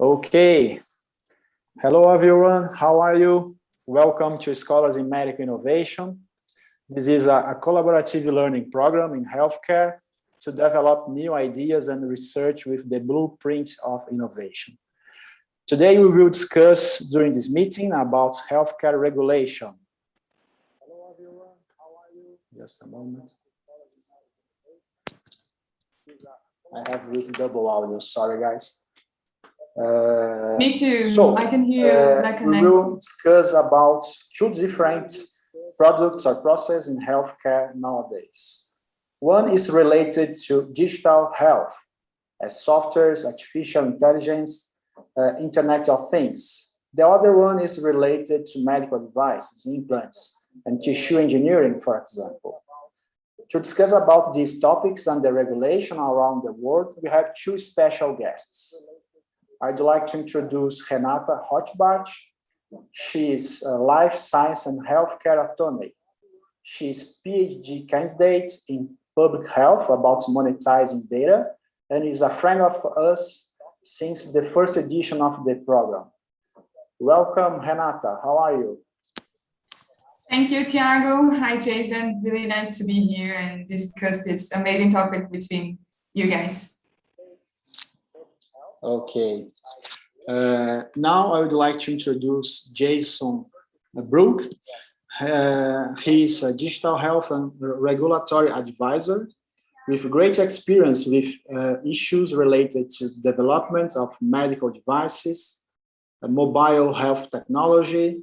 Okay. Hello, everyone. How are you? Welcome to Scholars in Medical Innovation. This is a collaborative learning program in healthcare to develop new ideas and research with the blueprint of innovation. Today, we will discuss during this meeting about healthcare regulation. Hello, everyone. How are you? Just a moment. I have really double audio. Sorry, guys. Me too. So, I can hear like an we will discuss about two different products or processes in healthcare nowadays. One is related to digital health, as softwares, artificial intelligence, Internet of Things. The other one is related to medical devices, implants, and tissue engineering, for example. To discuss about these topics and the regulation around the world, we have two special guests. I'd like to introduce Renata Hodgsbach. She is a life science and healthcare attorney. She is PhD candidate in public health about monetizing data and is a friend of us since the first edition of the program. Welcome, Renata. How are you? Thank you, Thiago. Hi, Jason. Really nice to be here and discuss this amazing topic between you guys. Okay. Now I would like to introduce Jason Brooke. He is a digital health and regulatory advisor with great experience with issues related to development of medical devices, mobile health technology,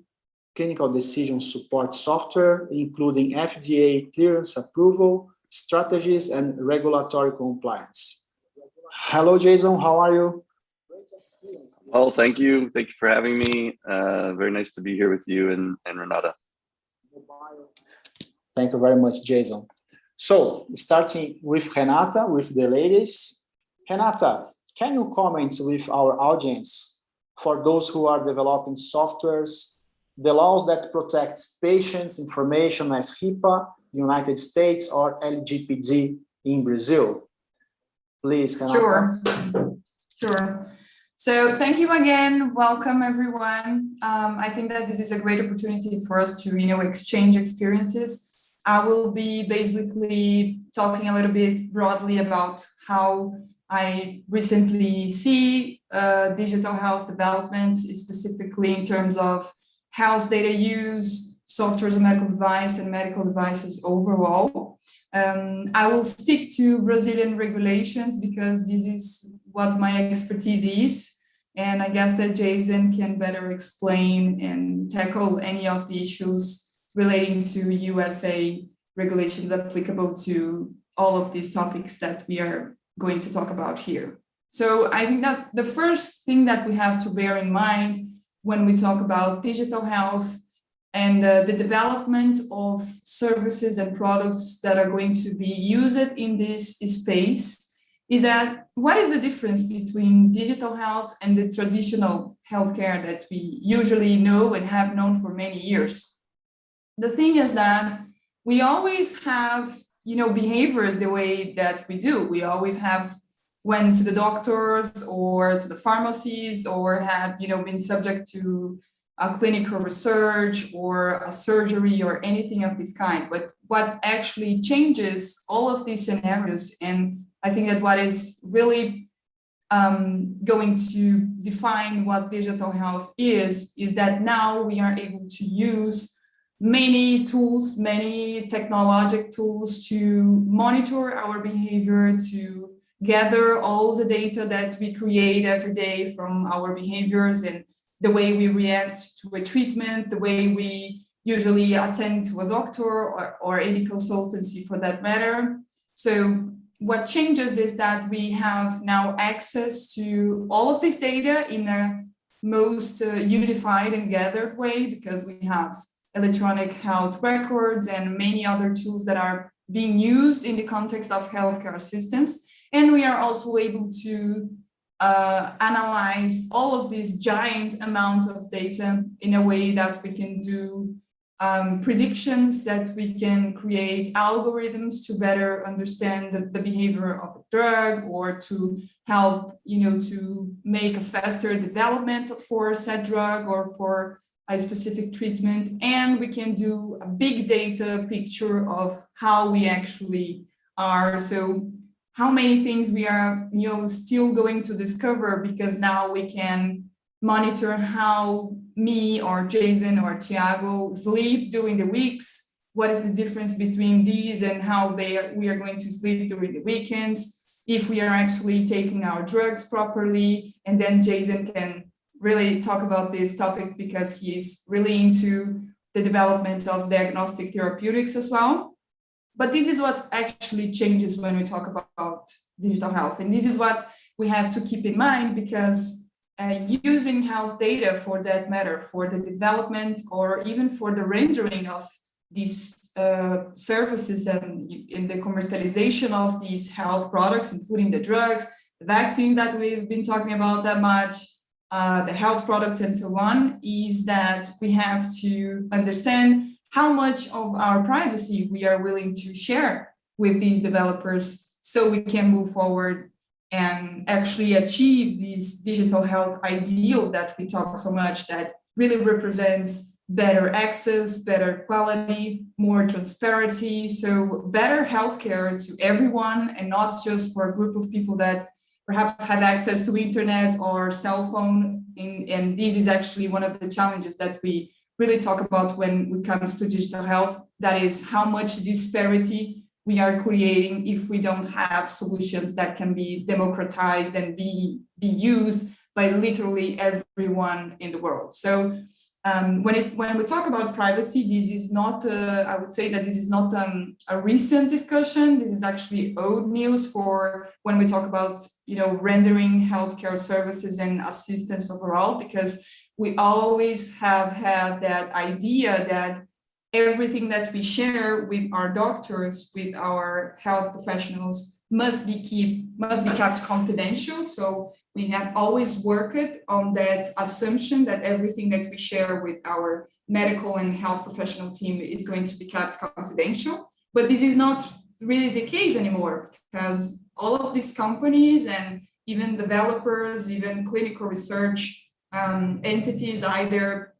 clinical decision support software, including FDA clearance approval, strategies, and regulatory compliance. Hello, Jason. How are you? Well, thank you. Thank you for having me. Very nice to be here with you and Renata. Thank you very much, Jason. So, starting with Renata, with the ladies. Renata, can you comment with our audience, for those who are developing softwares, the laws that protect patients' information as HIPPA, United States, or LGPD in Brazil? Please, Renata. Sure. So thank you again. Welcome, everyone. I think that this is a great opportunity for us to, exchange experiences. I will be basically talking a little bit broadly about how I recently see digital health developments, specifically in terms of health data use, software as a medical device, and medical devices overall. I will stick to Brazilian regulations because this is what my expertise is. And I guess that Jason can better explain and tackle any of the issues relating to USA regulations applicable to all of these topics that we are going to talk about here. So I think that the first thing that we have to bear in mind when we talk about digital health and the development of services and products that are going to be used in this space is that what is the difference between digital health and the traditional healthcare that we usually know and have known for many years? The thing is that we always have, behavior the way that we do. We always have went to the doctors or to the pharmacies or had, been subject to a clinical research or a surgery or anything of this kind. But what actually changes all of these scenarios, and I think that what is really going to define what digital health is that now we are able to use many tools, many technological tools to monitor our behavior, to gather all the data that we create every day from our behaviors and the way we react to a treatment, the way we usually attend to a doctor or any consultancy for that matter. So what changes is that we have now access to all of this data in a most unified and gathered way because we have electronic health records and many other tools that are being used in the context of healthcare assistance. And we are also able to analyze all of this giant amount of data in a way that we can do predictions, that we can create algorithms to better understand the behavior of a drug, or to help, to make a faster development for said drug or for a specific treatment. And we can do a big data picture of how we actually are. So how many things we are, still going to discover, because now we can monitor how me or Jason or Thiago sleep during the weeks. What is the difference between these and how we are going to sleep during the weekends, if we are actually taking our drugs properly. And then Jason can really talk about this topic because he's really into the development of diagnostic therapeutics as well. But this is what actually changes when we talk about digital health. And this is what we have to keep in mind, because using health data, for that matter, for the development or even for the rendering of these services and in the commercialization of these health products, including the drugs, the vaccine that we've been talking about that much, the health products and so on, is that we have to understand how much of our privacy we are willing to share with these developers, so we can move forward and actually achieve this digital health ideal that we talk so much, that really represents better access, better quality, more transparency, so better healthcare to everyone, and not just for a group of people that perhaps have access to internet or cell phone. And this is actually one of the challenges that we really talk about when it comes to digital health, that is how much disparity we are creating if we don't have solutions that can be democratized and be used by literally everyone in the world. So when we talk about privacy, this is not, I would say that this is not a recent discussion. This is actually old news for when we talk about, rendering healthcare services and assistance overall, because we always have had that idea that everything that we share with our doctors, with our health professionals, must be kept confidential. So we have always worked on that assumption that everything that we share with our medical and health professional team is going to be kept confidential. But this is not really the case anymore, because all of these companies and even developers, even clinical research entities, either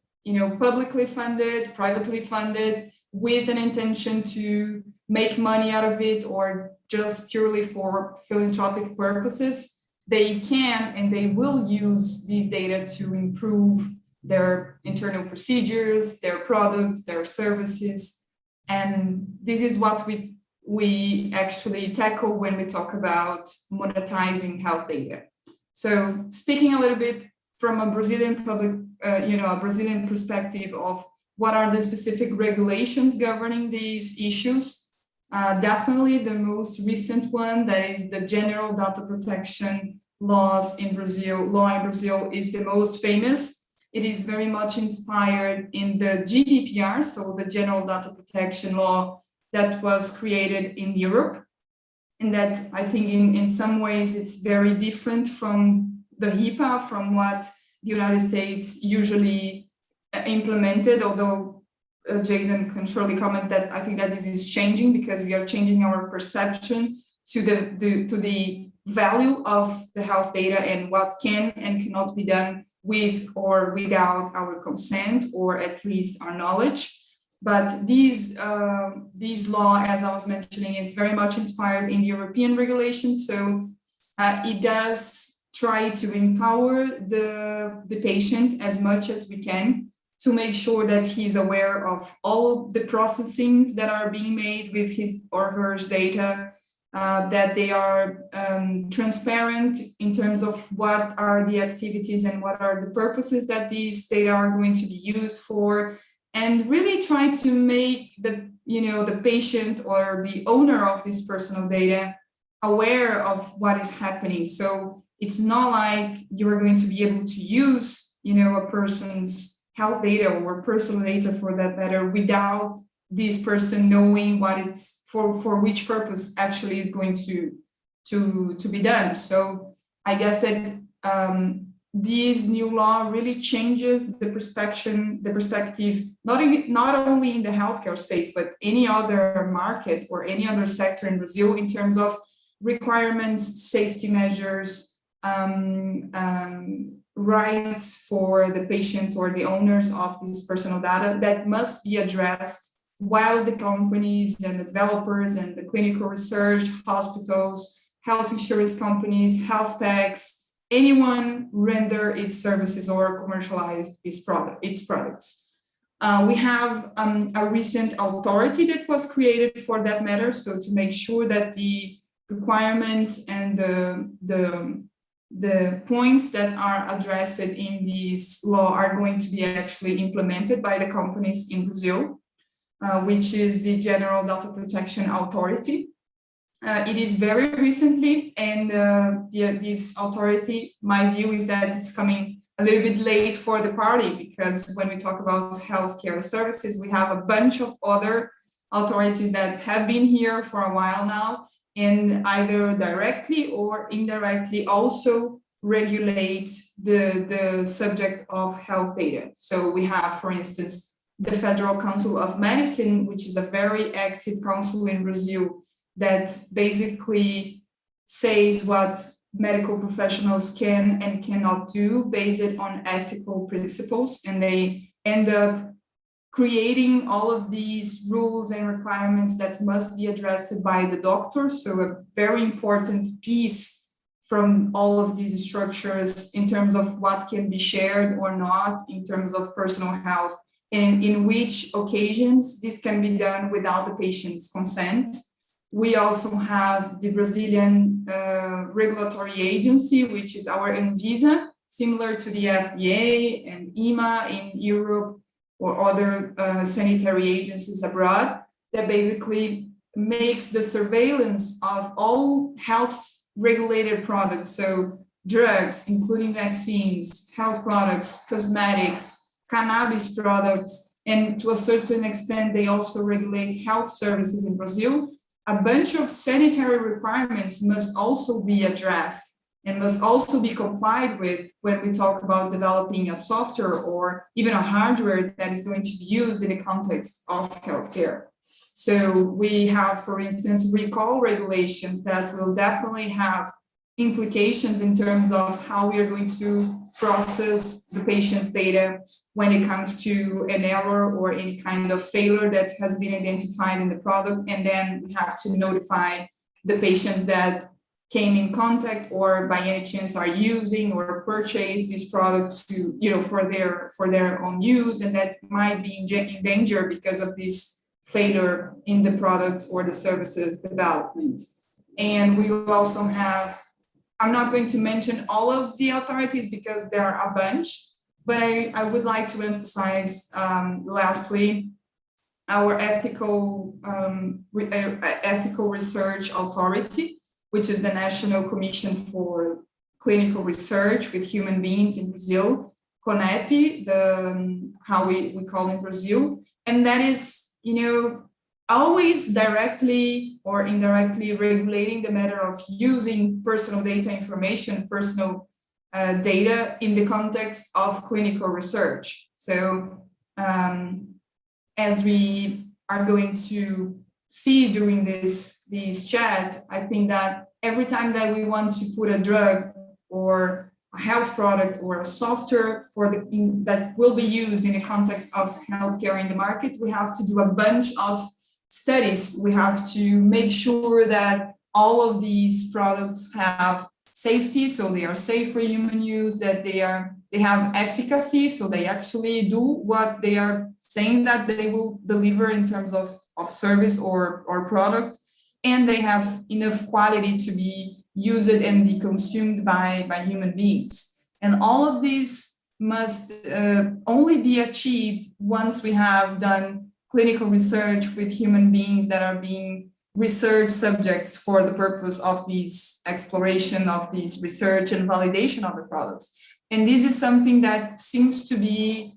publicly funded, privately funded, with an intention to make money out of it, or just purely for philanthropic purposes, they can and they will use these data to improve their internal procedures, their products, their services. And this is what we actually tackle when we talk about monetizing health data. So speaking a little bit from a Brazilian a Brazilian perspective of what are the specific regulations governing these issues. Definitely the most recent one, that is the General Data Protection law in Brazil is the most famous. It is very much inspired in the GDPR, so the General Data Protection Law that was created in Europe. And that I think in some ways it's very different from the HIPAA, from what the United States usually implemented, although Jason can surely comment that I think that this is changing, because we are changing our perception to the value of the health data and what can and cannot be done with or without our consent, or at least our knowledge. But these law, as I was mentioning, is very much inspired in European regulations. So it does try to empower the patient as much as we can, to make sure that he's aware of all the processings that are being made with his or her data, that they are transparent in terms of what are the activities and what are the purposes that these data are going to be used for, and really try to make the patient or the owner of this personal data aware of what is happening. So it's not like you are going to be able to use, a person's health data or personal data for that matter without this person knowing what it's for which purpose actually is going to be done. So I guess that this new law really changes the perspective, not only in the healthcare space, but any other market or any other sector in Brazil in terms of requirements, safety measures, rights for the patients or the owners of this personal data that must be addressed while the companies and the developers and the clinical research, hospitals, health insurance companies, health techs, anyone render its services or commercialize its products. We have a recent authority that was created for that matter, so to make sure that the requirements and the points that are addressed in this law are going to be actually implemented by the companies in Brazil, which is the General Data Protection Authority. It is very recently, and this authority, my view is that it's coming a little bit late for the party, because when we talk about healthcare services, we have a bunch of other authorities that have been here for a while now, and either directly or indirectly also regulate the subject of health data. So we have, for instance, the Federal Council of Medicine, which is a very active council in Brazil that basically says what medical professionals can and cannot do based on ethical principles. And they end up creating all of these rules and requirements that must be addressed by the doctor. So a very important piece from all of these structures in terms of what can be shared or not in terms of personal health, and in which occasions this can be done without the patient's consent. We also have the Brazilian regulatory agency, which is our Anvisa, similar to the FDA and EMA in Europe or other sanitary agencies abroad, that basically makes the surveillance of all health regulated products. So drugs, including vaccines, health products, cosmetics, cannabis products, and to a certain extent, they also regulate health services in Brazil. A bunch of sanitary requirements must also be addressed and must also be complied with when we talk about developing a software or even a hardware that is going to be used in the context of healthcare. So we have, for instance, recall regulations that will definitely have implications in terms of how we are going to process the patient's data when it comes to an error or any kind of failure that has been identified in the product. And then we have to notify the patients that came in contact or by any chance are using or purchased this product to, for their own use, and that might be in danger because of this failure in the product or the services development. And we will also have, I'm not going to mention all of the authorities because there are a bunch, but I would like to emphasize lastly, our ethical research authority, which is the National Commission for Clinical Research with Human Beings in Brazil, CONEP, how we call in Brazil. And that is, always directly or indirectly regulating the matter of using personal data information, personal data in the context of clinical research. So as we are going to see during this chat, I think that every time that we want to put a drug or a health product or a software that will be used in the context of healthcare in the market, we have to do a bunch of studies. We have to make sure that all of these products have safety, so they are safe for human use, that they have efficacy, so they actually do what they are saying that they will deliver in terms of service or product, and they have enough quality to be used and be consumed by human beings. And all of these must only be achieved once we have done clinical research with human beings that are being research subjects for the purpose of this exploration of this research and validation of the products. And this is something that seems to be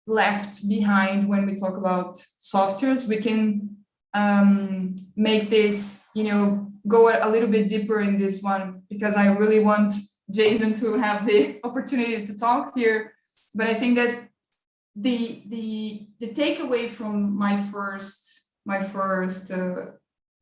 left behind when we talk about softwares. We can make this, go a little bit deeper in this one, because I really want Jason to have the opportunity to talk here. But I think that the takeaway from my first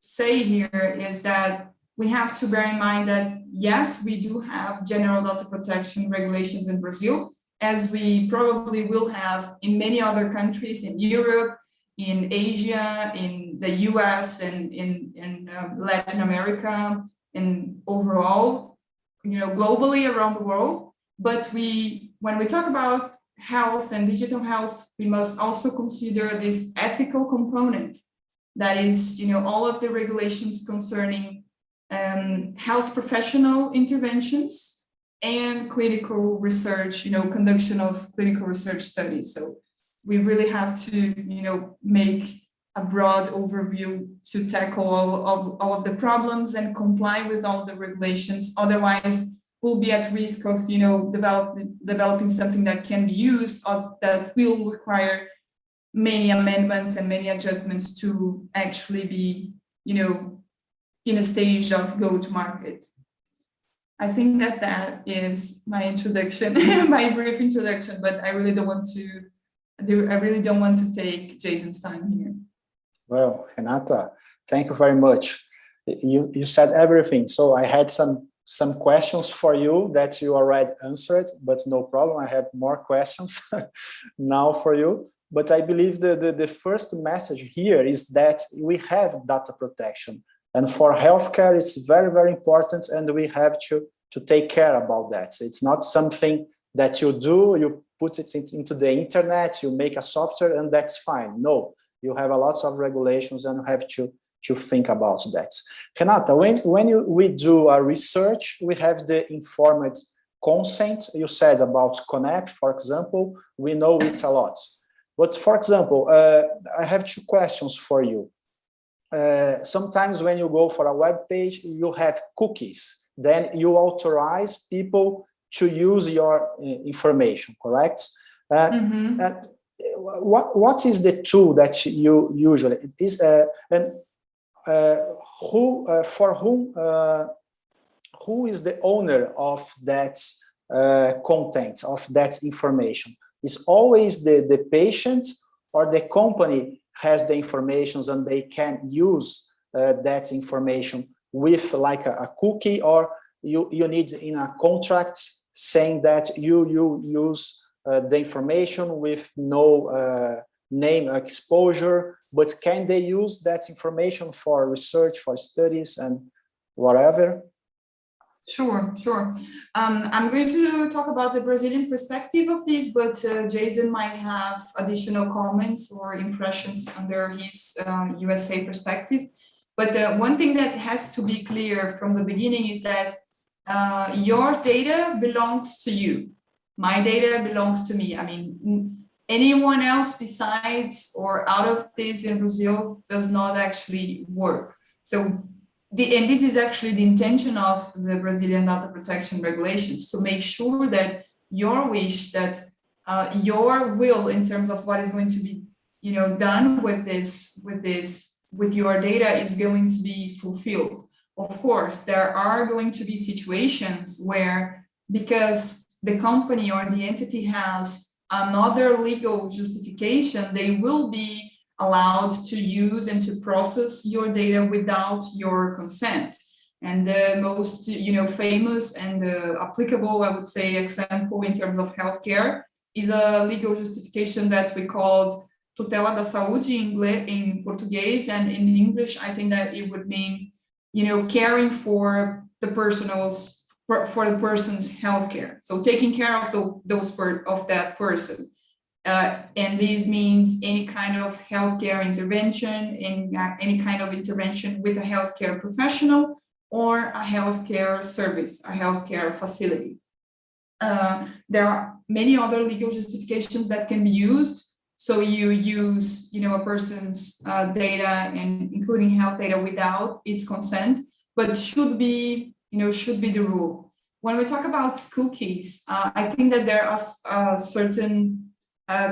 say here is that we have to bear in mind that yes, we do have general data protection regulations in Brazil, as we probably will have in many other countries in Europe, in Asia, in the US, and in Latin America, and overall, globally around the world. But when we talk about health and digital health, we must also consider this ethical component. That is, all of the regulations concerning health professional interventions and clinical research, conduction of clinical research studies. So we really have to, make a broad overview to tackle all of the problems and comply with all the regulations. Otherwise, we'll be at risk of, developing something that can be used or that will require many amendments and many adjustments to actually be, in a stage of go-to-market. I think that is my introduction, my brief introduction, but I really don't want to take Jason's time here. Well, Renata, thank you very much. You said everything. So I had some questions for you that you already answered, but no problem. I have more questions now for you. But I believe the first message here is that we have data protection. And for healthcare, it's very, very important, and we have to take care about that. So it's not something that you do, you put it into the internet, you make a software, and that's fine. No, you have a lot of regulations, and you have to think about that. Renata, when we do a research, we have the informed consent. You said about Connect, for example, we know it a lot. But for example, I have two questions for you. Sometimes when you go for a web page, you have cookies. Then you authorize people to use your information, correct? What is the tool that you usually is who is the owner of that content, of that information? Is always the patient, or the company has the information and they can use that information with like a cookie, or you need in a contract saying that you use the information with no name exposure, but can they use that information for research, for studies and whatever? Sure. I'm going to talk about the Brazilian perspective of this, but Jason might have additional comments or impressions under his USA perspective. But one thing that has to be clear from the beginning is that your data belongs to you. My data belongs to me. I mean, anyone else besides or out of this in Brazil does not actually work. So and this is actually the intention of the Brazilian data protection regulations, to make sure that your wish, that your will in terms of what is going to be, done with your data is going to be fulfilled. Of course, there are going to be situations where, because the company or the entity has another legal justification, they will be allowed to use and to process your data without your consent. And the most, famous and applicable, I would say, example in terms of healthcare is a legal justification that we called tutela da saúde in Portuguese, and in English, I think that it would mean, caring for the person's healthcare. So taking care of of that person. And this means any kind of healthcare intervention, any kind of intervention with a healthcare professional or a healthcare service, a healthcare facility. There are many other legal justifications that can be used. So you use, a person's data, and including health data, without its consent, but should be the rule. When we talk about cookies, I think that there are certain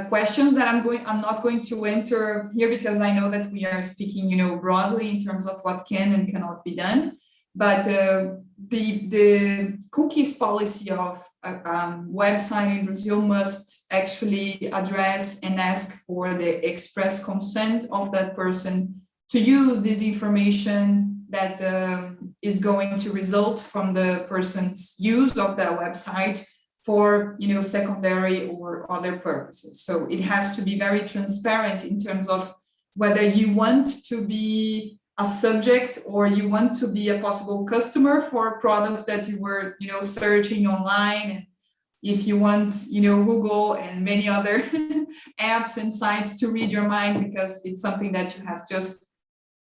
questions that I'm not going to enter here, because I know that we are speaking, broadly in terms of what can and cannot be done. But the cookies policy of a website in Brazil must actually address and ask for the express consent of that person to use this information that is going to result from the person's use of that website for, you know, secondary or other purposes. So it has to be very transparent in terms of whether you want to be a subject or you want to be a possible customer for a product that you were, you know, searching online. And if you want, you know, Google and many other apps and sites to read your mind because it's something that you have just,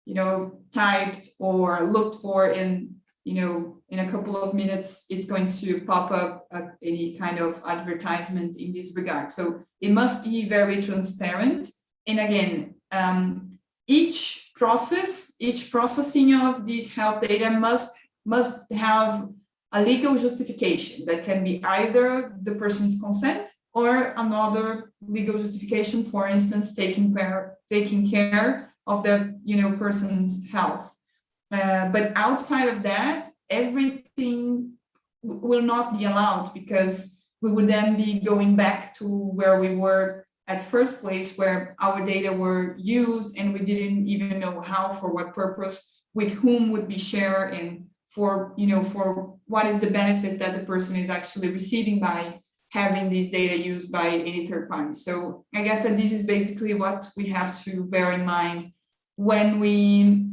you know, typed or looked for in, you know, in a couple of minutes, it's going to pop up any kind of advertisement in this regard. So it must be very transparent. And again, each processing of these health data must have a legal justification that can be either the person's consent or another legal justification, for instance, taking care of the, you know, person's health. But outside of that, everything will not be allowed, because we would then be going back to where we were at first place, where our data were used and we didn't even know how, for what purpose, with whom would be shared, and for, you know, for what is the benefit that the person is actually receiving by having these data used by any third party. So I guess that this is basically what we have to bear in mind when we,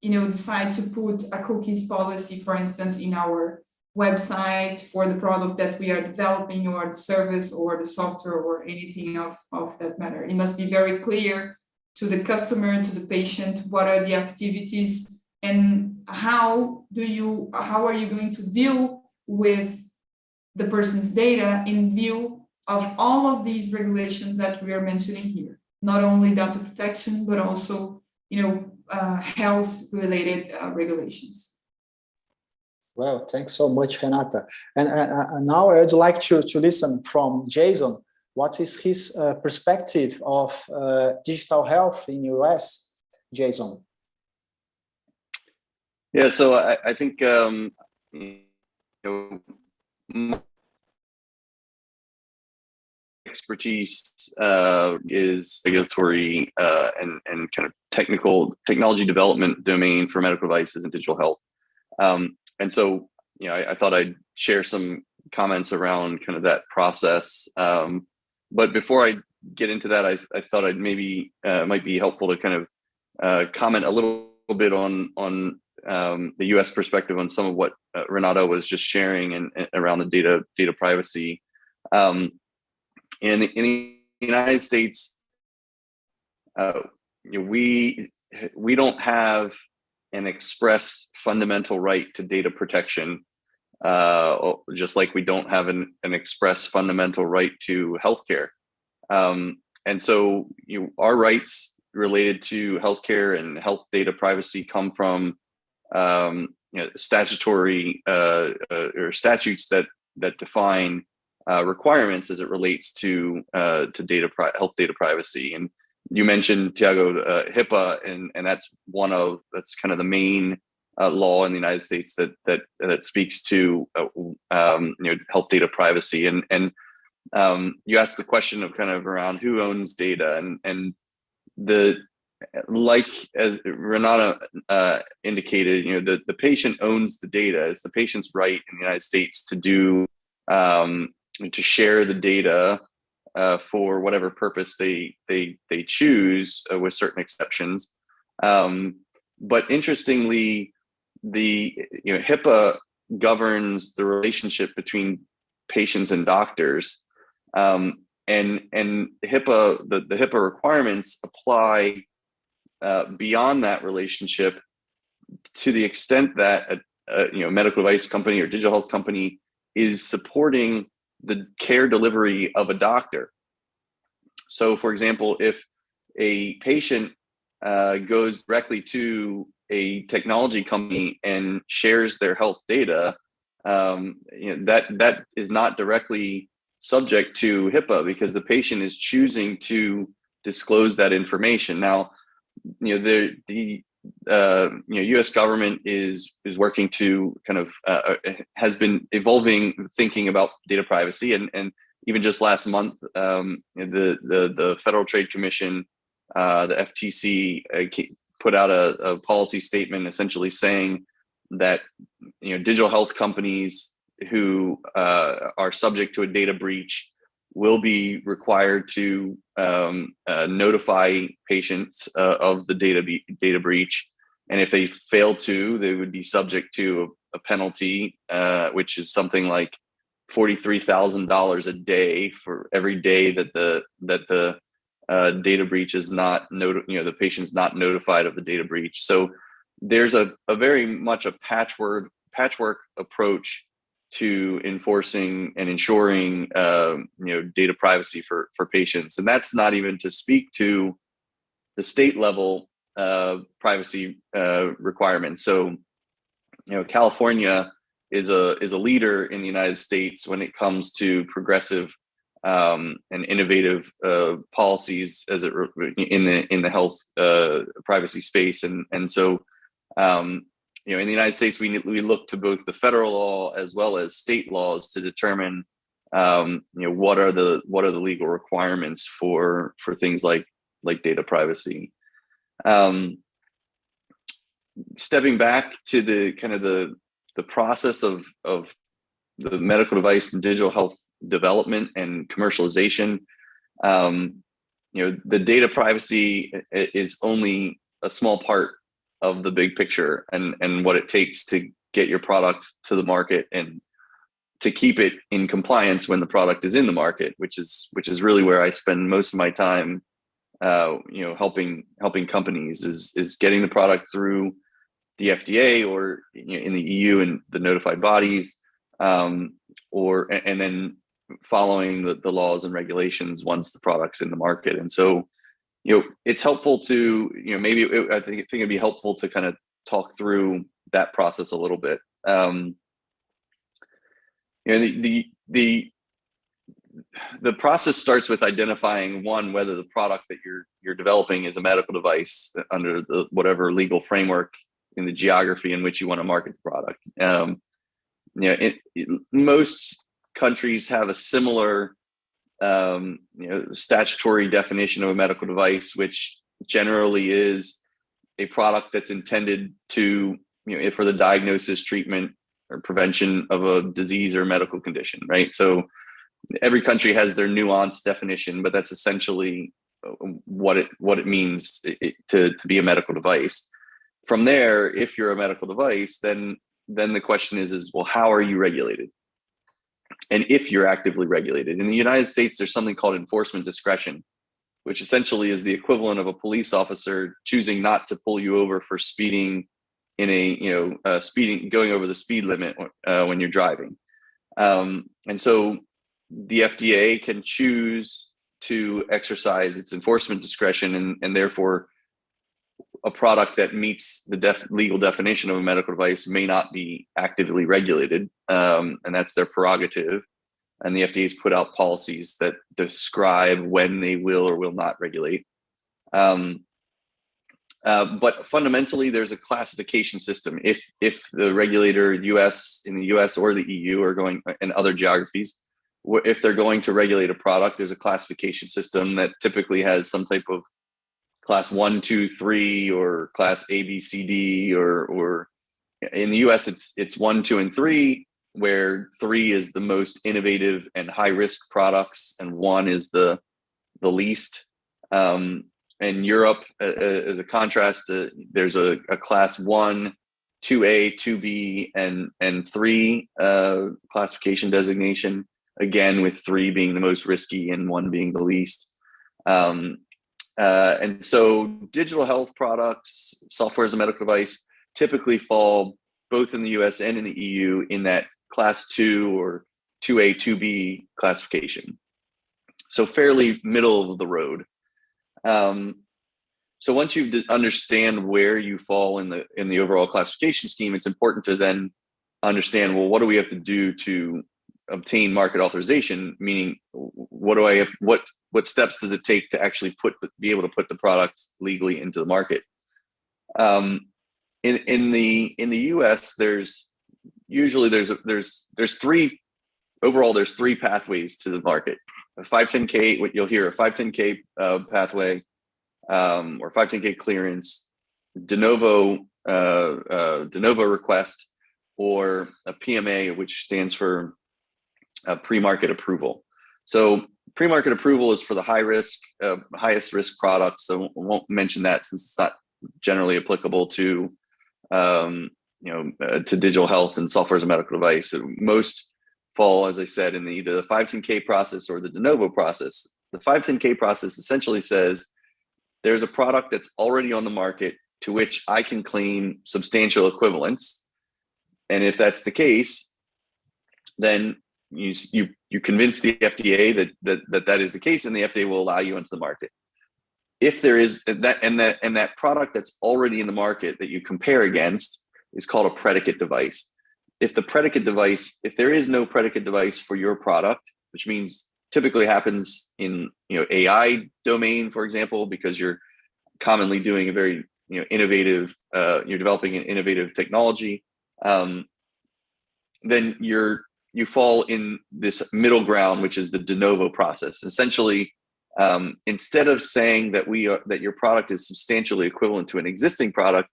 you know, decide to put a cookies policy, for instance, in our website for the product that we are developing, or the service or the software or anything of that matter. It must be very clear to the customer, to the patient, what are the activities and how are you going to deal with the person's data in view of all of these regulations that we are mentioning here, not only data protection, but also, you know, health related regulations. Well, thanks so much, Renata. And now I would like to listen from Jason. What is his perspective of digital health in US, Jason? Yeah, so I think you know, my expertise is regulatory and kind of technology development domain for medical devices and digital health. And so, you know, I thought I'd share some comments around kind of that process. But before I get into that, I thought I'd maybe might be helpful to kind of comment a little bit on the U.S. perspective on some of what Renata was just sharing and around the data privacy. In the United States, you know, we don't have an express fundamental right to data protection, just like we don't have an express fundamental right to healthcare. And so our rights related to healthcare and health data privacy come from you know, statutory or statutes that define requirements as it relates to health data privacy. And you mentioned, Tiago, HIPAA, and that's kind of the main law in the United States that speaks to you know, health data privacy. And you asked the question of kind of around who owns data, and like as Renata indicated, you know, the patient owns the data. It's the patient's right in the United States to do to share the data for whatever purpose they choose, with certain exceptions. But interestingly, HIPAA governs the relationship between patients and doctors, and HIPAA, the HIPAA requirements apply beyond that relationship to the extent that a medical device company or digital health company is supporting the care delivery of a doctor. So, for example, if a patient goes directly to a technology company and shares their health data, you know, that is not directly subject to HIPAA, because the patient is choosing to disclose that information. Now, you know, U.S. government is working to kind of has been evolving thinking about data privacy, and even just last month, the Federal Trade Commission, the FTC, put out a policy statement essentially saying that digital health companies who are subject to a data breach will be required to notify patients of the data breach, and if they fail to, they would be subject to a penalty, which is something like $43,000 a day for every day that the data breach is not the patient's not notified of the data breach. So there's a very much a patchwork approach to enforcing and ensuring data privacy for patients, and that's not even to speak to the state level privacy requirements. So California is a leader in the United States when it comes to progressive and innovative policies in the health privacy space, and so in the United States we look to both the federal law as well as state laws to determine what are the legal requirements for things like data privacy. Stepping back to the kind of the process of the medical device and digital health development and commercialization, the data privacy is only a small part of the big picture and what it takes to get your product to the market and to keep it in compliance when the product is in the market, which is really where I spend most of my time, helping companies is getting the product through the FDA or in the EU and the notified bodies, and then following the laws and regulations once the product's in the market. And so, it's helpful to, I think it'd be helpful to kind of talk through that process a little bit. The process starts with identifying whether the product that you're developing is a medical device under the whatever legal framework in the geography in which you want to market the product. Most countries have a similar statutory definition of a medical device, which generally is a product that's intended to, for the diagnosis, treatment, or prevention of a disease or medical condition, right? So every country has their nuanced definition, but that's essentially what it means to be a medical device. From there, if you're a medical device, then the question is, well, how are you regulated? And if you're actively regulated. In the United States, there's something called enforcement discretion, which essentially is the equivalent of a police officer choosing not to pull you over for speeding in going over the speed limit when you're driving. And so the FDA can choose to exercise its enforcement discretion, and therefore a product that meets the legal definition of a medical device may not be actively regulated, and that's their prerogative. And the FDA has put out policies that describe when they will or will not regulate. But fundamentally, there's a classification system. If the regulator in the US or the EU are going, and other geographies, if they're going to regulate a product, there's a classification system that typically has some type of class 1, 2, 3, or class A, B, C, D, or in the US, it's 1, 2, and 3, where 3 is the most innovative and high risk products, and 1 is the least. In Europe, as a contrast, there's a class 1, 2A, 2B, and 3 classification designation, again with 3 being the most risky and 1 being the least. And so digital health products, software as a medical device, typically fall both in the US and in the EU in that class 2 or 2A, 2B classification. So fairly middle of the road. So once you understand where you fall in the overall classification scheme, it's important to then understand, well, what do we have to do to obtain market authorization? Meaning, what steps does it take to actually be able to put the product legally into the market? in the US, there's three overall. There's three pathways to the market. A 510K, what you'll hear, a 510K pathway, or 510K clearance, de novo request, or a PMA, which stands for pre-market approval. So pre-market approval is for the highest risk products. So I won't mention that since it's not generally applicable to to digital health and software as a medical device. So most fall, as I said, in either the 510K process or the de novo process. The 510K process essentially says there's a product that's already on the market to which I can claim substantial equivalence. And if that's the case, then you convince the FDA that is the case, and the FDA will allow you into the market. If there is that product that's already in the market that you compare against is called a predicate device. If there is no predicate device for your product, which means typically happens in AI domain, for example, because you're commonly doing a very innovative, you're developing an innovative technology, then you fall in this middle ground, which is the de novo process. Essentially, instead of saying that your product is substantially equivalent to an existing product,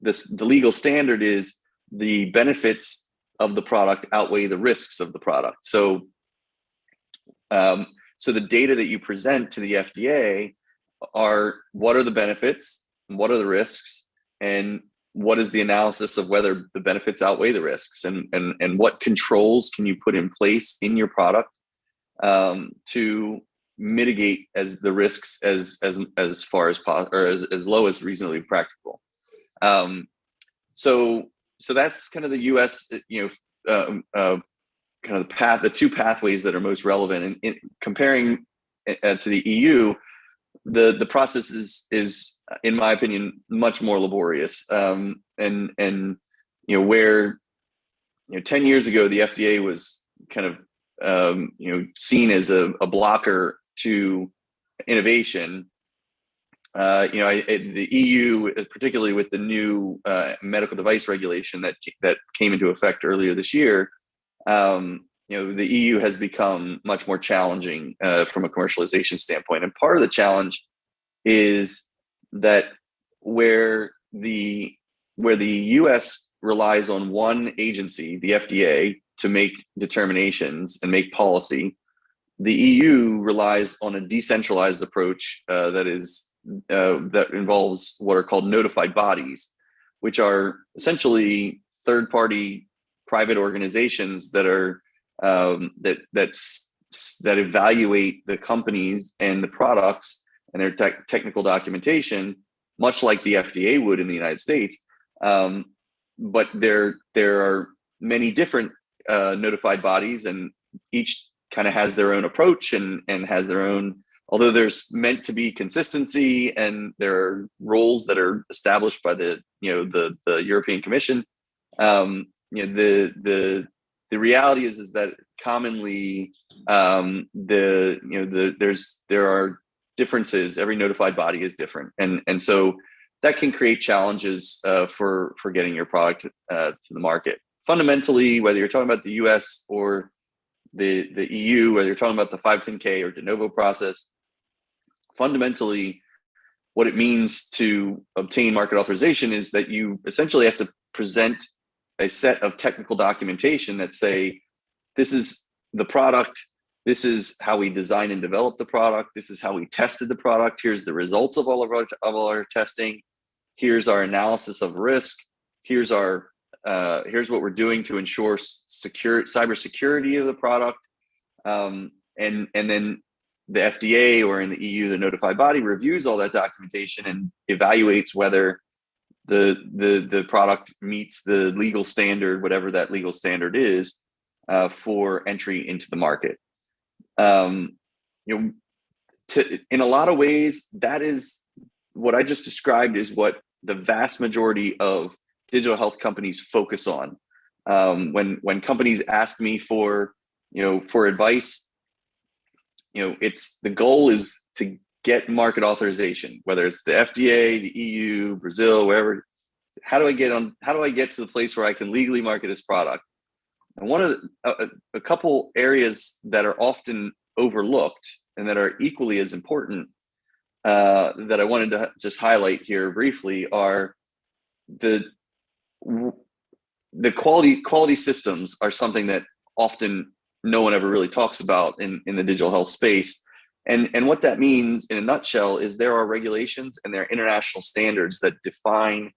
the legal standard is the benefits of the product outweigh the risks of the product. So the data that you present to the FDA are what are the benefits, what are the risks, and what is the analysis of whether the benefits outweigh the risks, and what controls can you put in place in your product to mitigate the risks as far as possible, or as low as reasonably practical. So that's kind of the U.S. Kind of the two pathways that are most relevant. And in comparing to the EU, the process is in my opinion much more laborious. And where 10 years ago the FDA was kind of seen as a blocker to innovation. The EU, particularly with the new medical device regulation that came into effect earlier this year, the EU has become much more challenging from a commercialization standpoint. And part of the challenge is that where the US relies on one agency, the FDA, to make determinations and make policy, the EU relies on a decentralized approach that involves what are called notified bodies, which are essentially third-party private organizations that are that evaluate the companies and the products and their technical documentation, much like the FDA would in the United States. But there are many different notified bodies, and each kind of has their own approach and has their own. Although there's meant to be consistency, and there are roles that are established by the European Commission, the reality is that commonly there are differences. Every notified body is different, and so that can create challenges for getting your product to the market. Fundamentally, whether you're talking about the US or the EU, whether you're talking about the 510K or de novo process, fundamentally, what it means to obtain market authorization is that you essentially have to present a set of technical documentation that say, this is the product, this is how we design and develop the product, this is how we tested the product, here's the results of all our testing, here's our analysis of risk, here's what we're doing to ensure cybersecurity of the product, and then the FDA, or in the EU, the notified body, reviews all that documentation and evaluates whether the product meets the legal standard, whatever that legal standard is, for entry into the market. In a lot of ways, that is what I just described is what the vast majority of digital health companies focus on. When companies ask me for advice, the goal is to get market authorization, whether it's the FDA, the EU, Brazil, wherever. how do I get to the place where I can legally market this product? And one of a couple areas that are often overlooked and that are equally as important that I wanted to just highlight here briefly are the quality systems are something that often no one ever really talks about in the digital health space. And what that means in a nutshell is there are regulations and there are international standards that define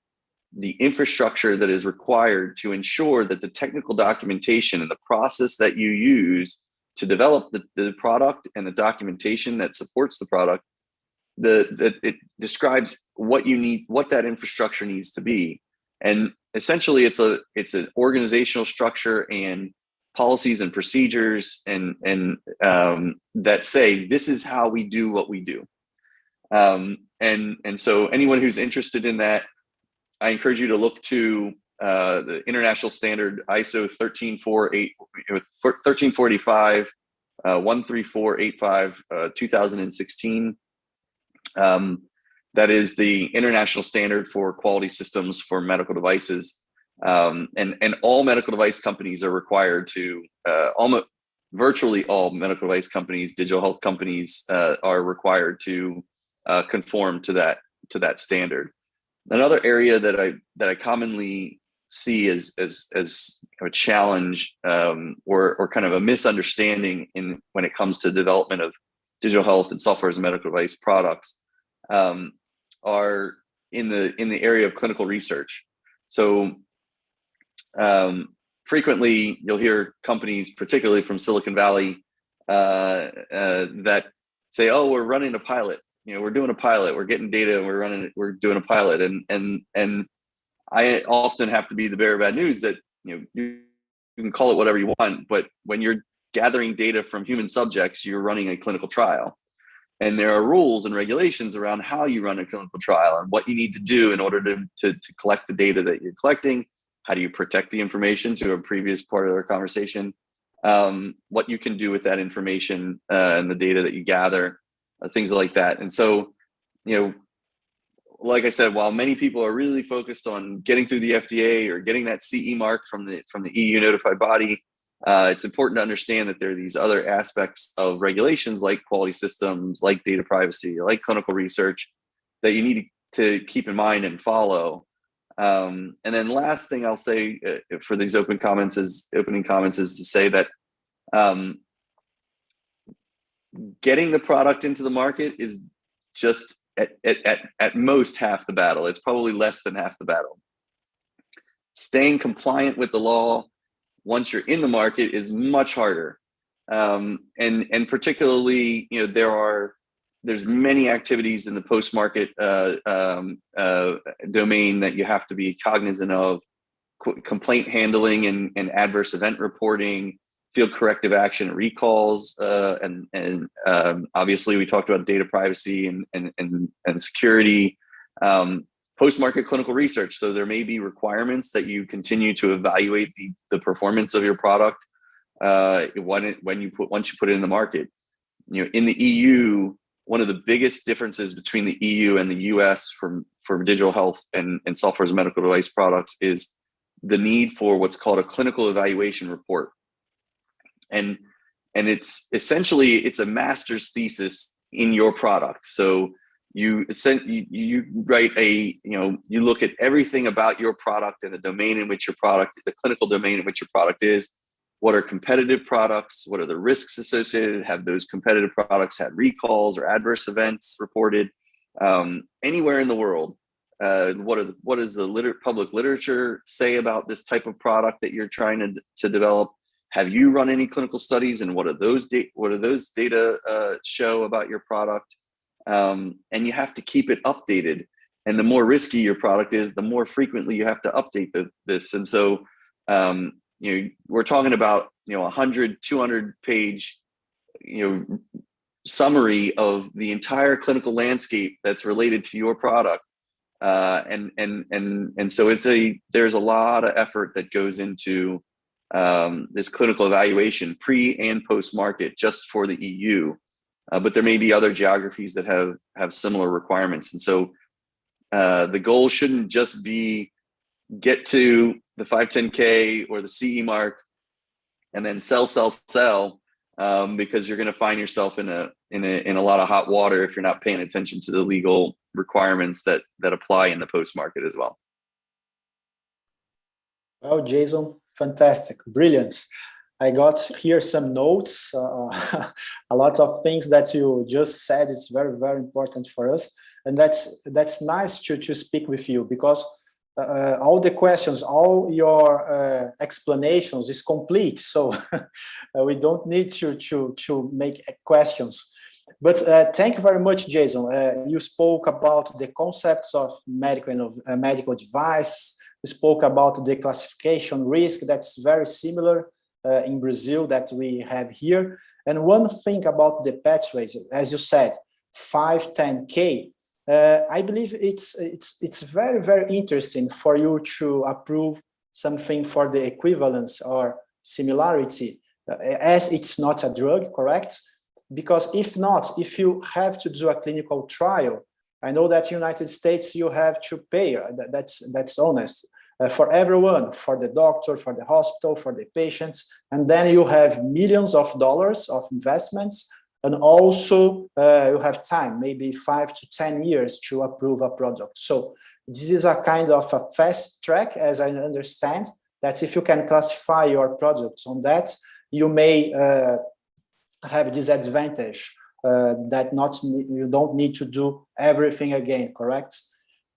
the infrastructure that is required to ensure that the technical documentation and the process that you use to develop the product and the documentation that supports the product, that it describes what you need, what that infrastructure needs to be. And essentially it's an organizational structure and policies and procedures and that say this is how we do what we do. And so anyone who's interested in that, I encourage you to look to the international standard ISO 13485, 13485, 2016. That is the international standard for quality systems for medical devices. And all medical device companies are required to, virtually all medical device companies, digital health companies are required to conform to that standard. Another area that I commonly see as a challenge or kind of a misunderstanding when it comes to development of digital health and software as a medical device products are in the area of clinical research. So frequently you'll hear companies, particularly from Silicon Valley, that say, "Oh, we're running a pilot. We're doing a pilot. We're getting data, and we're doing a pilot." And I often have to be the bearer of bad news that you can call it whatever you want, but when you're gathering data from human subjects, you're running a clinical trial. And there are rules and regulations around how you run a clinical trial and what you need to do in order to collect the data that you're collecting. How do you protect the information, to a previous part of our conversation? What you can do with that information and the data that you gather, things like that. And so, like I said, while many people are really focused on getting through the FDA or getting that CE mark from the EU notified body, it's important to understand that there are these other aspects of regulations like quality systems, like data privacy, like clinical research that you need to keep in mind and follow. And then last thing I'll say for these opening comments is to say that getting the product into the market is just at most half the battle. It's probably less than half the battle. Staying compliant with the law once you're in the market is much harder. And particularly, there's many activities in the post-market domain that you have to be cognizant of: complaint handling and adverse event reporting, field corrective action, recalls, and obviously we talked about data privacy and security. Post-market clinical research. So there may be requirements that you continue to evaluate the performance of your product once you put it in the market. In the EU, one of the biggest differences between the EU and the US for digital health and software as a medical device products is the need for what's called a clinical evaluation report. And it's essentially, it's a master's thesis in your product. So you write you look at everything about your product and the domain in which the clinical domain in which your product is. What are competitive products? What are the risks associated? Have those competitive products had recalls or adverse events reported anywhere in the world? What does the public literature say about this type of product that you're trying to develop? Have you run any clinical studies, and what do those data show about your product? And you have to keep it updated. And the more risky your product is, the more frequently you have to update this. And so, we're talking about 100, 200 page summary of the entire clinical landscape that's related to your product. And so there's a lot of effort that goes into this clinical evaluation pre and post market just for the EU. But there may be other geographies that have similar requirements. And so the goal shouldn't just be get to the 510K or the CE mark, and then sell, because you're going to find yourself in a lot of hot water if you're not paying attention to the legal requirements that apply in the post market as well. Well, Jason, fantastic, brilliant. I got here some notes, a lot of things that you just said. It's very, very important for us. And that's nice to speak with you, because all the questions, all your explanations is complete. So we don't need to make questions. But thank you very much, Jason. You spoke about the concepts of medical device. You spoke about the classification risk that's very similar in Brazil that we have here. And one thing about the pathways, as you said, 510K, I believe it's very, very interesting for you to approve something for the equivalence or similarity, as it's not a drug, correct? Because if not, if you have to do a clinical trial, I know that in the United States you have to pay, that's honest, for everyone, for the doctor, for the hospital, for the patients, and then you have millions of dollars of investments, and also you have time, maybe 5 to 10 years to approve a product. So this is a kind of a fast track, as I understand, that if you can classify your products on that, you may have this advantage that you don't need to do everything again, correct?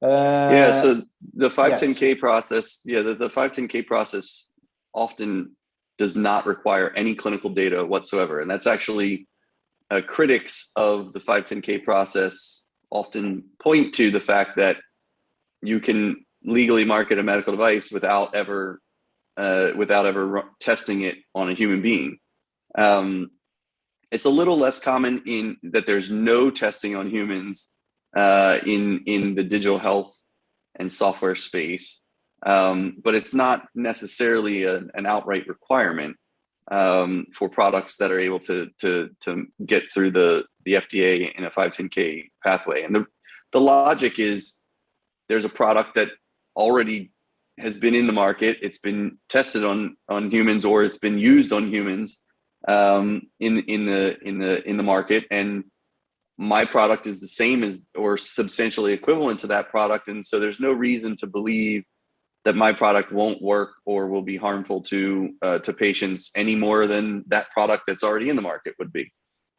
Yeah, so the 510K yes. process, the 510K process often does not require any clinical data whatsoever. And that's actually critics of the 510K process often point to the fact that you can legally market a medical device without ever testing it on a human being. It's a little less common in that there's no testing on humans in the digital health and software space, but it's not necessarily an outright requirement for products that are able to get through the FDA in a 510K pathway. And the logic is there's a product that already has been in the market, it's been tested on humans, or it's been used on humans in the market, and my product is the same as or substantially equivalent to that product, and so there's no reason to believe that my product won't work or will be harmful to patients any more than that product that's already in the market would be.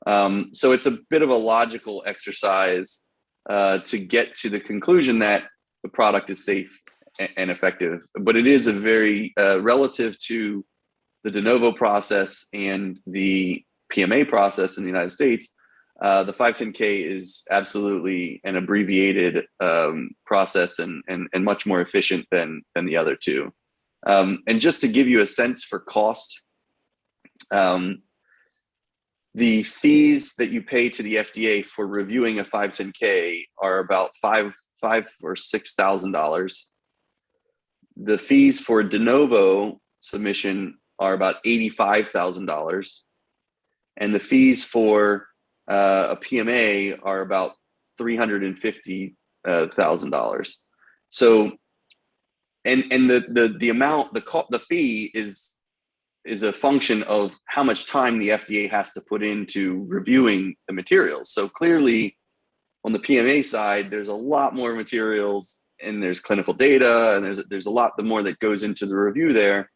So it's a bit of a logical exercise to get to the conclusion that the product is safe and effective, but it is a very relative to the de novo process and the PMA process in the United States. The 510K is absolutely an abbreviated process and much more efficient than the other two. And just to give you a sense for cost, the fees that you pay to the FDA for reviewing a 510K are about $5,000 or $6,000. The fees for de novo submission are about $85,000, and the fees for a PMA are about $350,000. So, and the amount, the fee is a function of how much time the FDA has to put into reviewing the materials. So clearly, on the PMA side, there's a lot more materials, and there's clinical data, and there's a lot more that goes into the review there.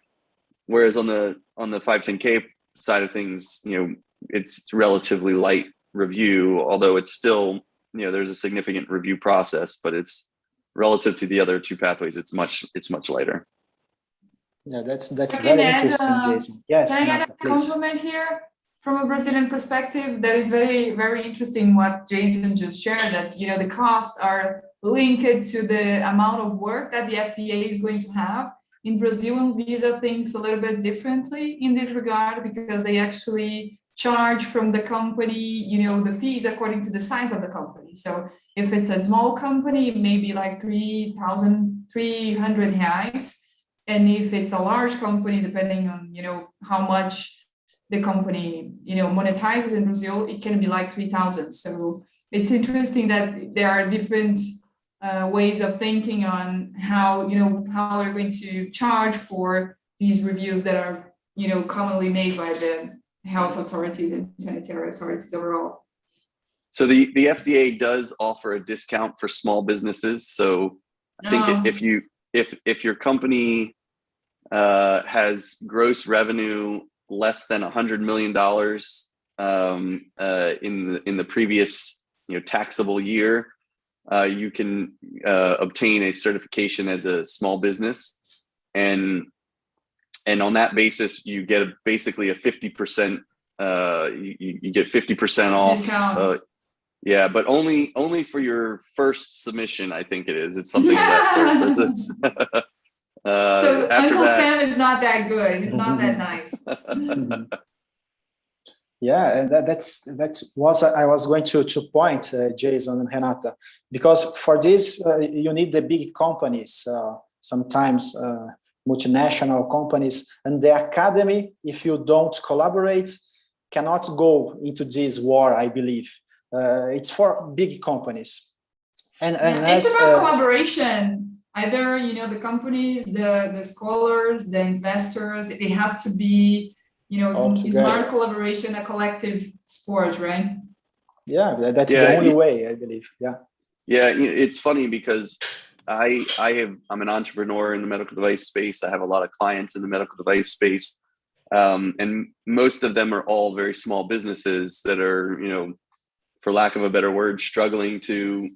Whereas on the 510K side of things, it's relatively light review, although it's still, there's a significant review process, but it's relative to the other two pathways, it's much lighter. Yeah, that's very interesting, Jason. Yes, can I add a compliment here from a Brazilian perspective? That is very, very interesting what Jason just shared, that the costs are linked to the amount of work that the FDA is going to have. In Brazil, Anvisa thinks a little bit differently in this regard, because they actually charge from the company, the fees according to the size of the company. So if it's a small company, maybe like 3,300 reais. And if it's a large company, depending on, how much the company, monetizes in Brazil, it can be like 3,000. So it's interesting that there are different ways of thinking on how, how we're going to charge for these reviews that are, commonly made by the health authorities and sanitary authorities overall. So the FDA does offer a discount for small businesses. So I think if your company has gross revenue less than $100 million in the previous taxable year, you can obtain a certification as a small business, and on that basis you get basically a 50%. You get 50% off. Discount. Yeah, but only for your first submission. I think it is. It's something of that sort. So Uncle Sam is not that good. He's not that nice. Yeah, and that was I was going to point, Jason and Renata, because for this you need the big companies, sometimes multinational companies, and the academy, if you don't collaborate, cannot go into this war, I believe. It's for big companies. And it's about collaboration. Either, the companies, the scholars, the investors, it has to be, smart collaboration, a collective sport, right? Yeah, that's the only way, I believe. Yeah. Yeah, it's funny because I'm an entrepreneur in the medical device space. I have a lot of clients in the medical device space. And most of them are all very small businesses that are, for lack of a better word, struggling to,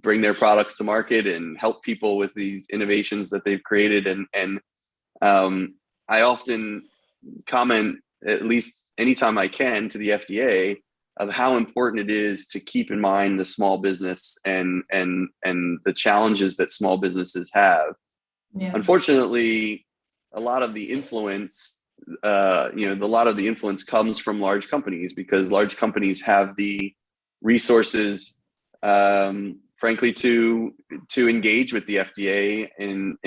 bring their products to market and help people with these innovations that they've created. And I often comment, at least anytime I can, to the FDA of how important it is to keep in mind the small business and the challenges that small businesses have. Yeah. Unfortunately, a lot of the influence, comes from large companies, because large companies have the resources, frankly, to engage with the FDA and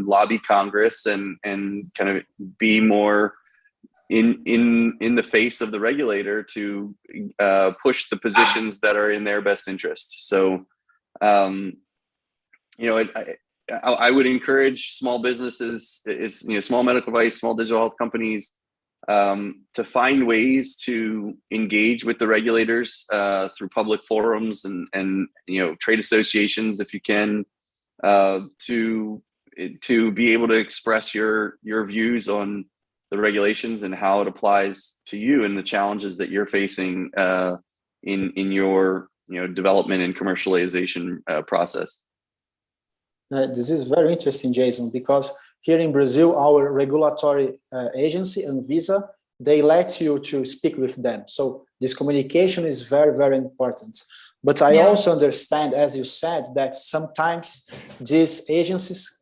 lobby Congress and kind of be more in the face of the regulator to push the positions that are in their best interest. So, I would encourage small businesses, small medical device, small digital health companies, to find ways to engage with the regulators through public forums and trade associations, if you can, to be able to express your views on the regulations and how it applies to you and the challenges that you're facing in your development and commercialization process. This is very interesting, Jason, because here in Brazil, our regulatory agency, Anvisa, they let you to speak with them. So this communication is very, very important. But I also understand, as you said, that sometimes these agencies,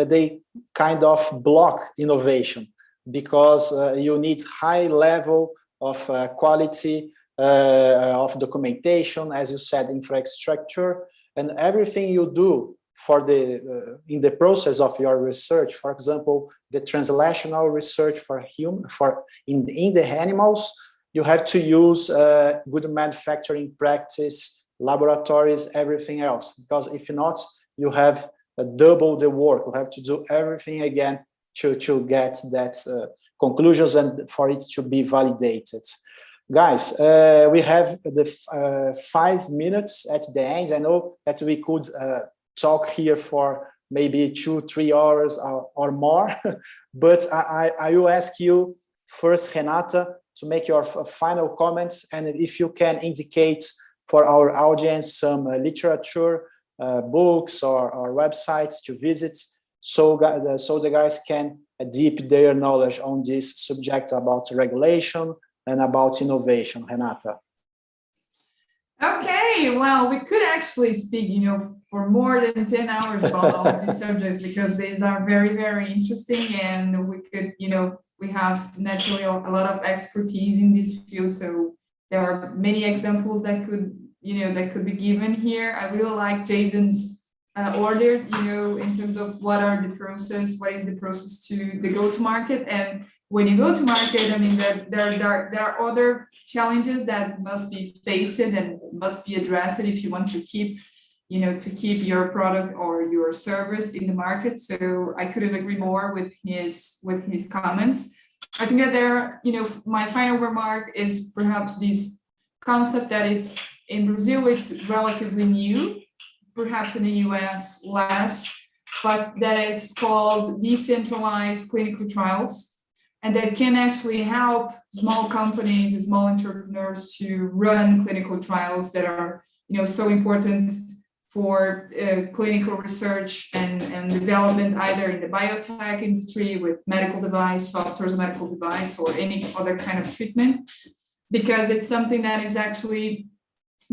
they kind of block innovation because you need high level of quality of documentation, as you said, infrastructure, and everything you do for the in the process of your research. For example, the translational research in the animals, you have to use good manufacturing practice, laboratories, everything else, because if not, you have double the work. You have to do everything again to get that conclusions and for it to be validated. Guys, we have the 5 minutes at the end. I know that we could talk here for maybe 2-3 hours or more, but I will ask you first, Renata, to make your final comments, and if you can indicate for our audience some literature, books or websites to visit, so the guys can deep their knowledge on this subject about regulation and about innovation. Renata. Okay, well, we could actually speak, for more than 10 hours about all of these subjects, because these are very, very interesting, and we could, we have naturally a lot of expertise in this field. So there are many examples that could, that could be given here. I really like Jason's order, in terms of what is the process to the go-to-market. And when you go to market, I mean, there are other challenges that must be faced and must be addressed if you want to keep to keep your product or your service in the market. So I couldn't agree more with his comments. I think that there, my final remark is perhaps this concept that is in Brazil, it's relatively new, perhaps in the US less, but that is called decentralized clinical trials. And that can actually help small companies, small entrepreneurs to run clinical trials that are, so important for clinical research and development, either in the biotech industry with medical device, software as a medical device, or any other kind of treatment, because it's something that is actually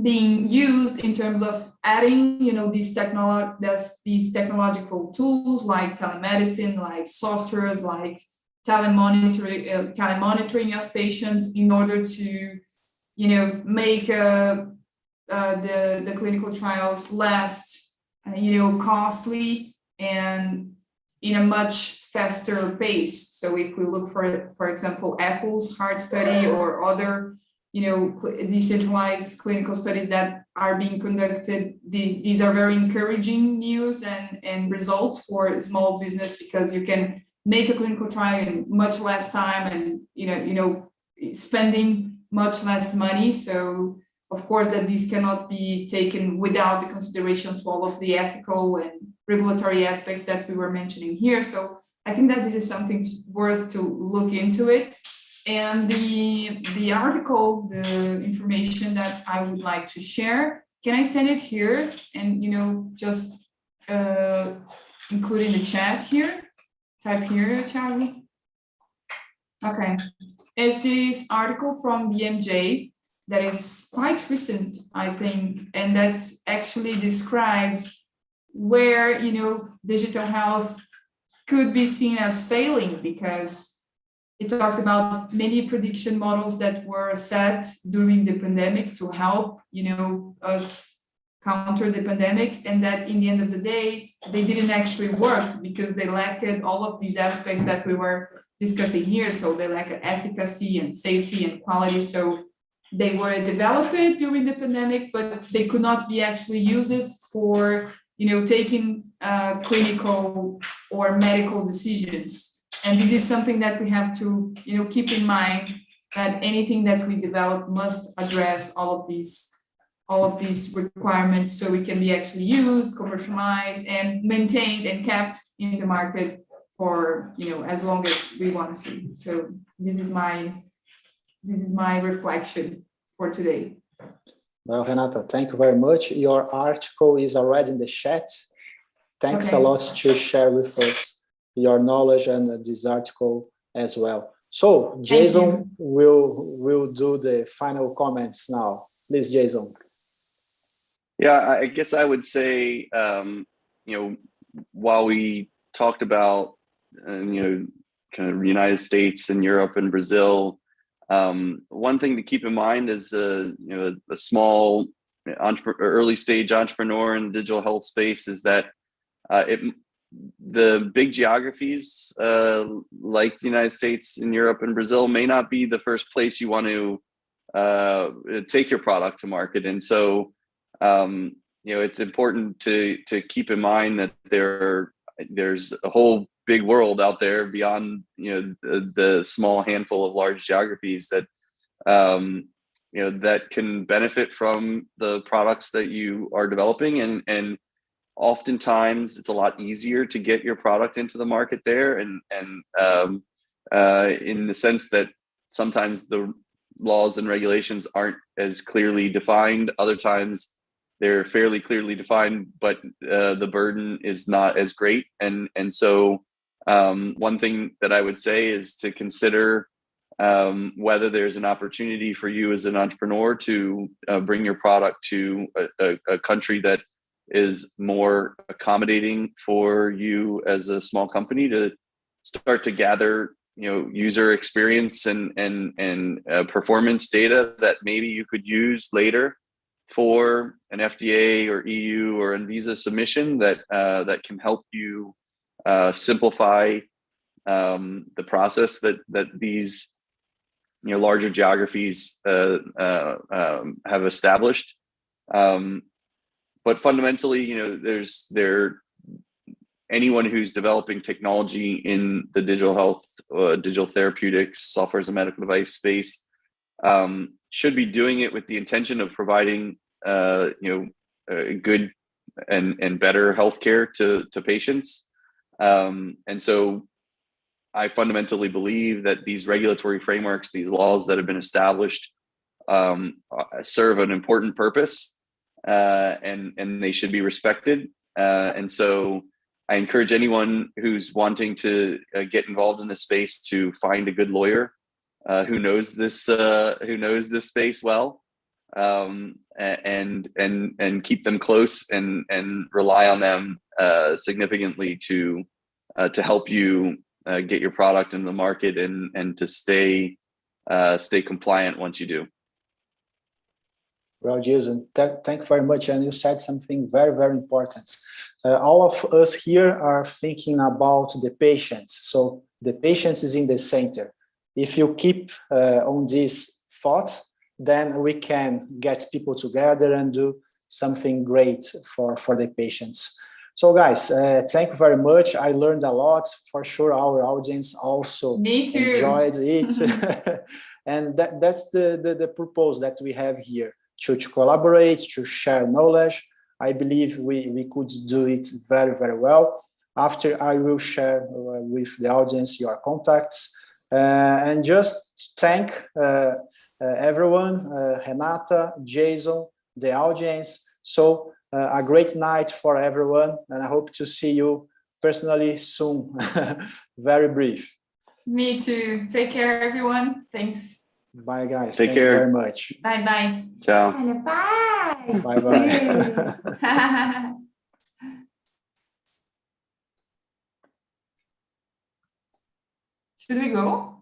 being used in terms of adding, these technological tools like telemedicine, like softwares, like telemonitoring of patients in order to, make the clinical trials less, costly and in a much faster pace. So if we look for example, Apple's heart study or other, decentralized clinical studies that are being conducted, these are very encouraging news and results for small business, because you can make a clinical trial in much less time and, spending much less money. So of course, that these cannot be taken without the consideration to all of the ethical and regulatory aspects that we were mentioning here. So I think that this is something worth to look into it. And the article, the information that I would like to share, can I send it here and, just include in the chat here? Type here, Charlie. Okay. It's this article from BMJ that is quite recent, I think, and that actually describes where, digital health could be seen as failing, because it talks about many prediction models that were set during the pandemic to help, us counter the pandemic, and that in the end of the day, they didn't actually work because they lacked all of these aspects that we were discussing here. So they lack efficacy and safety and quality. So they were developed during the pandemic, but they could not be actually used for, taking clinical or medical decisions. And this is something that we have to, keep in mind, that anything that we develop must address all of these requirements, so it can be actually used, commercialized, and maintained and kept in the market for, as long as we want to. So this is my reflection for today. Well, Renata, thank you very much. Your article is already in the chat. Thanks a lot to share with us your knowledge and this article as well. So Jason will do the final comments now. Please, Jason. Yeah, I guess I would say, while we talked about, kind of United States and Europe and Brazil, one thing to keep in mind is, a small early stage entrepreneur in the digital health space is that the big geographies like the United States and Europe and Brazil may not be the first place you want to take your product to market. And so, it's important to keep in mind that there's a whole big world out there beyond, the small handful of large geographies that, that can benefit from the products that you are developing. And oftentimes it's a lot easier to get your product into the market there. And in the sense that sometimes the laws and regulations aren't as clearly defined. Other times they're fairly clearly defined, but the burden is not as great. And so one thing that I would say is to consider whether there's an opportunity for you as an entrepreneur to bring your product to a country that is more accommodating for you as a small company to start to gather, user experience and performance data that maybe you could use later for an FDA or EU or Anvisa submission that can help you simplify the process that these larger geographies have established. but fundamentally, anyone who's developing technology in the digital health, digital therapeutics, software as a medical device space should be doing it with the intention of providing, good and better healthcare to patients. And so I fundamentally believe that these regulatory frameworks, these laws that have been established, serve an important purpose, and they should be respected. And so I encourage anyone who's wanting to get involved in this space to find a good lawyer who knows this space well, and keep them close and rely on them significantly to help you get your product in the market and to stay compliant once you do. Well, Jason, thank you very much. And you said something very, very important. All of us here are thinking about the patients. So the patient is in the center. If you keep on these thoughts, then we can get people together and do something great for the patients. So guys, thank you very much. I learned a lot. For sure, our audience also enjoyed it. And that's the purpose that we have here, to collaborate, to share knowledge. I believe we could do it very, very well. After, I will share with the audience your contacts. And just thank everyone, Renata, Jason, the audience. So a great night for everyone, and I hope to see you personally soon. Very brief. Me too. Take care, everyone. Thanks. Bye, guys. Take care. Thank you very much. Bye-bye. Ciao. Bye. Bye-bye. Should we go?